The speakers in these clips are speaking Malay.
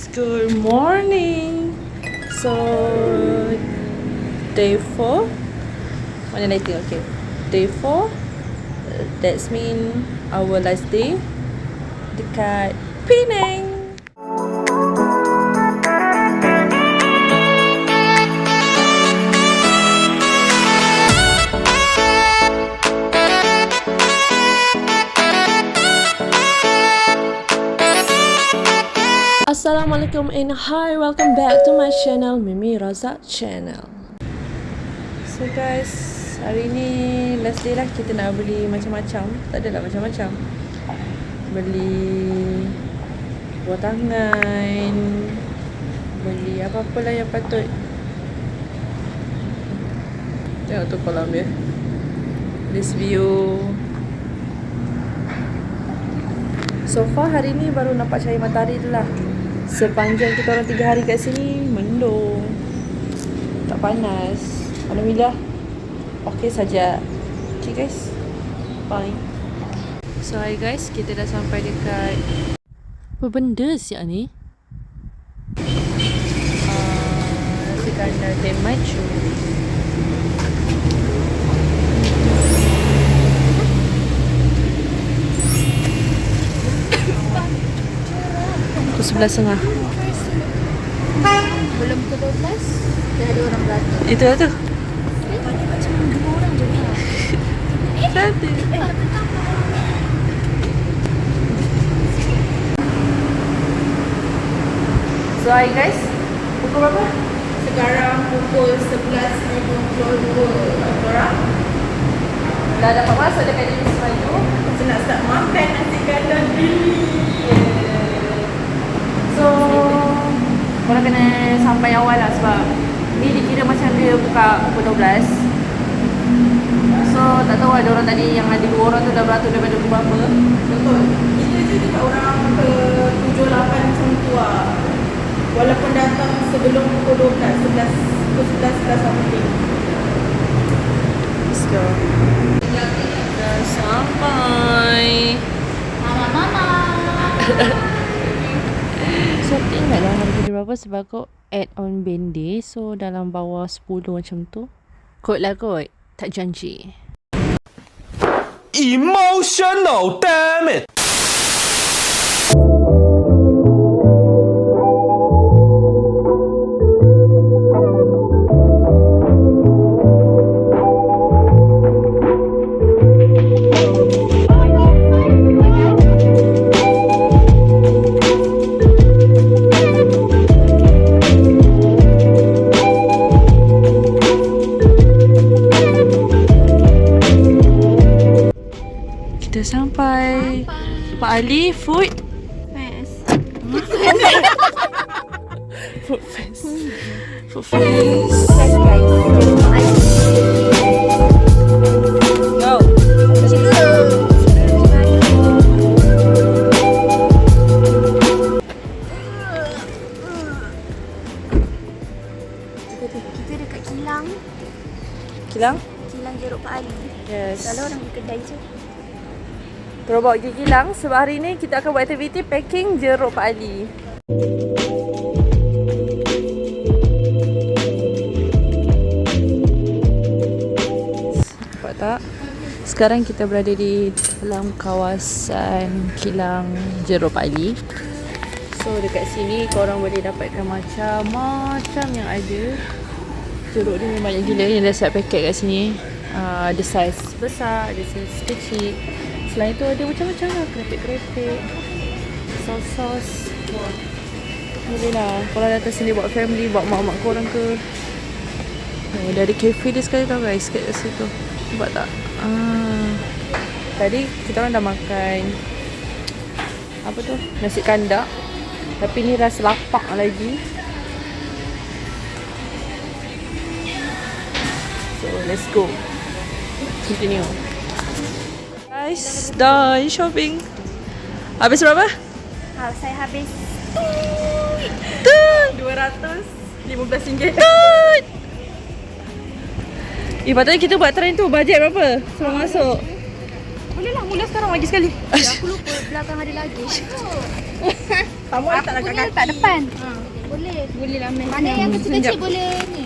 Good morning. So day 4. Mana lighting? Okay. Day 4. That's mean our last day dekat Penang. Assalamualaikum and hi, welcome back to my channel, Mimi Razak channel. So guys, hari ni last day lah. Kita nak beli macam-macam. Tak adalah macam-macam. Beli buah tangan, beli apa-apa lah yang patut. Tengok tu kolam dia. This view. So far hari ni baru nampak cahaya matahari tu lah. Sepanjang kita orang 3 hari kat sini, mendung, tak panas. Alhamdulillah, okey saja. Okay guys, bye. So hi guys, kita dah sampai dekat apa benda siap ni? Nasi kandar Temacu. Pukul 11.30. Belum ke 12, dah ada orang beratur. Itu lah tu. Tadi macam 2 orang je ni. Cantik. So hi guys, pukul berapa? Sekarang pukul 11.52 orang. Dah dapat masuk dekat Jenis Melayu. Saya nak start makan nasi kandar Billy. So korang kena sampai awal lah sebab ni dikira macam dia buka pukul 12. So tak tahu ada orang tadi yang ada 2 orang tu dah beratur daripada pukul berapa. Betul. Kita je dekat orang ke 7-8 macam tu lah. Walaupun datang sebelum pukul 12, 11 something. Let's go. Dah sampai. Mama. So ingatlah harga dia berapa sebab kau add on bende. So dalam bawah 10 macam tu. Kot lah kot. Tak janji. Emotional, damn it! Kita sampai. Pak Ali, food. Food fest. Food fest. Yes guys. Go. Kita dekat Kilang. Kilang? Kilang Jeruk Pak Ali. Yes. Selalu orang di kedai je. Terus bawa pergi Kilang sebab hari ni kita akan buat aktiviti packing jeruk Pak Ali. Nampak tak? Sekarang kita berada di dalam kawasan Kilang Jeruk Pak Ali. So dekat sini korang boleh dapatkan macam-macam yang ada. Jeruk ni memang banyak gila yang dah siap paket kat sini. Ada saiz besar, ada saiz kecil. Selain tu ada macam-macam lah, kerepek-kerepek, sos-sos. Boleh lah, korang datang sini buat family, buat mak-mak korang ke. Oh, dah ada cafe dia sekali tau guys, kat situ. Nampak tak? Tadi kita orang dah makan apa tu? Nasi kandak. Tapi ni rasa lapak lagi. So let's go. Continue. Guys, dah shopping. Habis berapa? Saya habis RM215. Patutnya kita buat trend tu. Bajet berapa sebelum masuk? Boleh lah, mula sekarang lagi sekali. Aku lupa belakang ada luggage. Kamu letak Aku dekat punya kaki. letak depan. Boleh. Boleh lah Meh. Mana yang kecil-kecil boleh ni.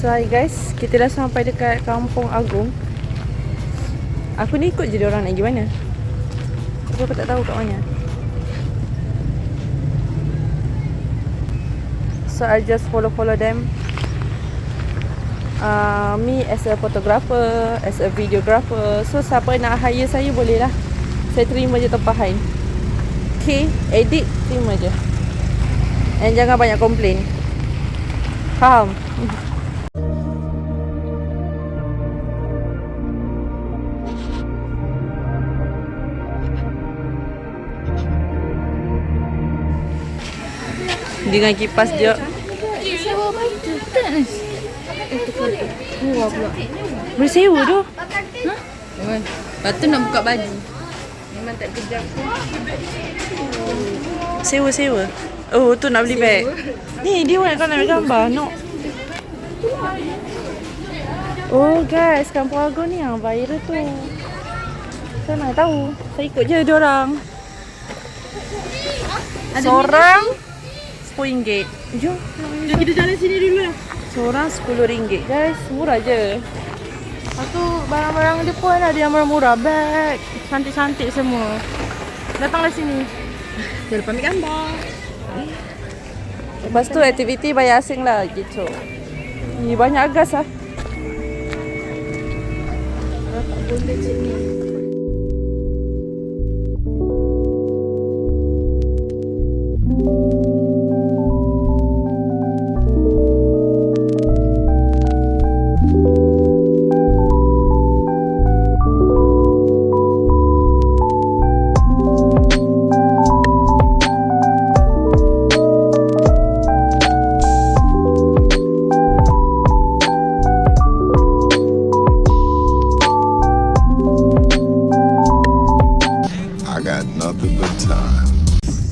So hi guys, kita dah sampai dekat Kampung Agung. Aku ni ikut je diorang nak pergi mana. Aku tak tahu kat mana. So I just follow them. Me as a photographer, as a videographer. So siapa nak hire saya boleh lah. Saya terima je tempahan. Okay, edit terima je. And jangan banyak komplain. Faham? Dengan kipas dia. Sewa baju. Boleh sewa tu. Lepas tu nak buka baju. Memang tak kejap pun. Sewa. Oh, tu nak beli beg. Ni, dia orang nak ambil gambar. No. Oh guys, Kampung Agung ni yang viral tu. Saya mana tahu. Saya ikut je diorang. Seorang RM10. Jom. Kita jalan sini dulu lah. Seorang RM10 guys. Murah je. Lepas tu barang-barang dia pun ada yang murah-murah. Bag. Cantik-cantik semua. Datanglah sini. Jangan lupa ambil gambar. Lepas tu aktiviti bayar asing lah gitu. Ni banyak gas lah. Tak boleh sini.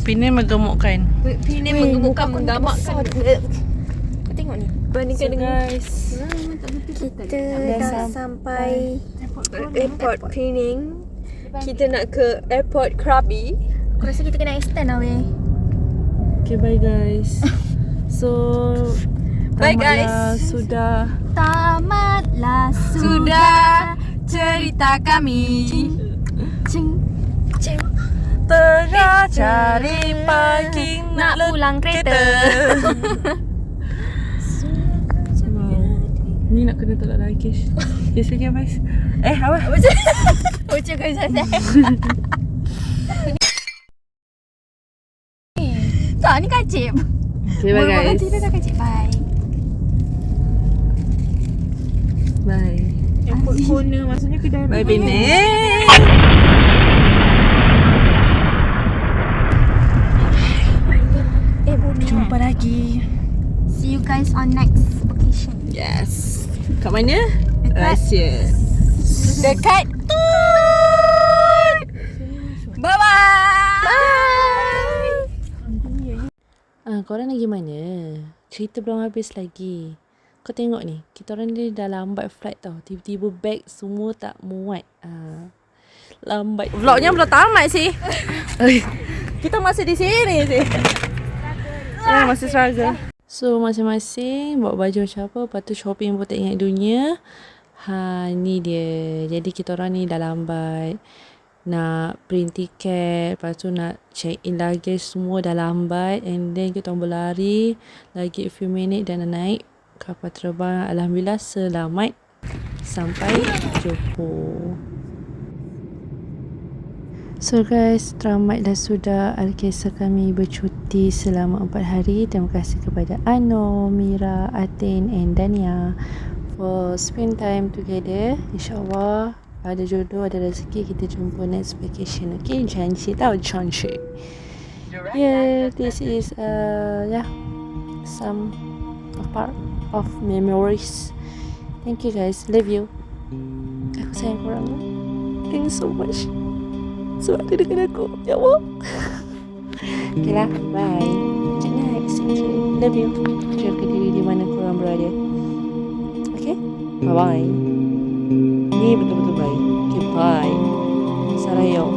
Pini menggemukkan. Ini menggemukkan, menggamakkan. Kau tengok ni. So guys, Kita dah sampai airport Penang. Kita nak ke airport Krabi. Aku rasa kita kena extend lah weh. okay bye guys. So Bye, tamatlah guys. Sudah. Tamatlah Sudah cerita kami. Cing. Tengah cari parking Nak pulang kereta. Ni nak kena tolak lagi Kish. Kish lagi apa? Apa? Ucap kau saya. Tak, ni kacip. Okay bye guys. Nanti dah kacip. Bye. Bye. Airport corner maksudnya kedai. Bye Penang. Jumpa lagi. See you guys on next vacation. Yes. Kat mana? Rahsia. Dekat Korang lagi mana? Cerita belum habis lagi. Kau tengok ni, kita orang ni dah lambat flight tau. Tiba-tiba bag semua tak muat. Lambat. Vlognya belum tamat sih. Kita masih di sini sih. Masih struggle. So masing-masing bawa baju macam apa. Lepas tu shopping pun tak ingat dunia. Ni dia. Jadi kita orang ni dah lambat. Nak print tiket. Lepas tu nak check in luggage. Semua dah lambat. And then kita orang berlari. Lagi a few minit dan nak naik kapal terbang. Alhamdulillah selamat sampai Johor. So guys, tamatlah sudah Alkisah kami bercuti selama 4 hari. Terima kasih kepada Ano, Mira, Atin and Dania for spend time together. InsyaAllah ada jodoh, ada rezeki, kita jumpa next vacation. Okay, janji tau, janji. Yeah, this is some part of memories. Thank you guys, love you. Aku sayang korang. Thank you so much. Sebab ada dengan aku. Ya Allah. Okay lah, bye. Good night, see you. Love you. Jaga diri di mana korang berada. Okay, bye-bye. Ni betul-betul baik. Okay, bye. Sarayo.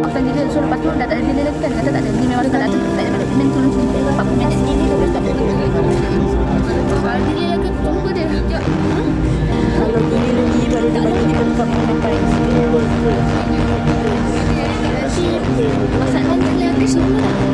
Makan dia so lepas tu dah tak ada delay lagi kan. Kata tak ada. Ni memang tak ada. Tak ada delay turun sini. 40 minit segini dia tak ada delay. Kalau delay lagi tunggu dia. Sekejap. Kalau gini lagi baru dia bagi kita buka sampai. Nanti masalah delay habis semua dah.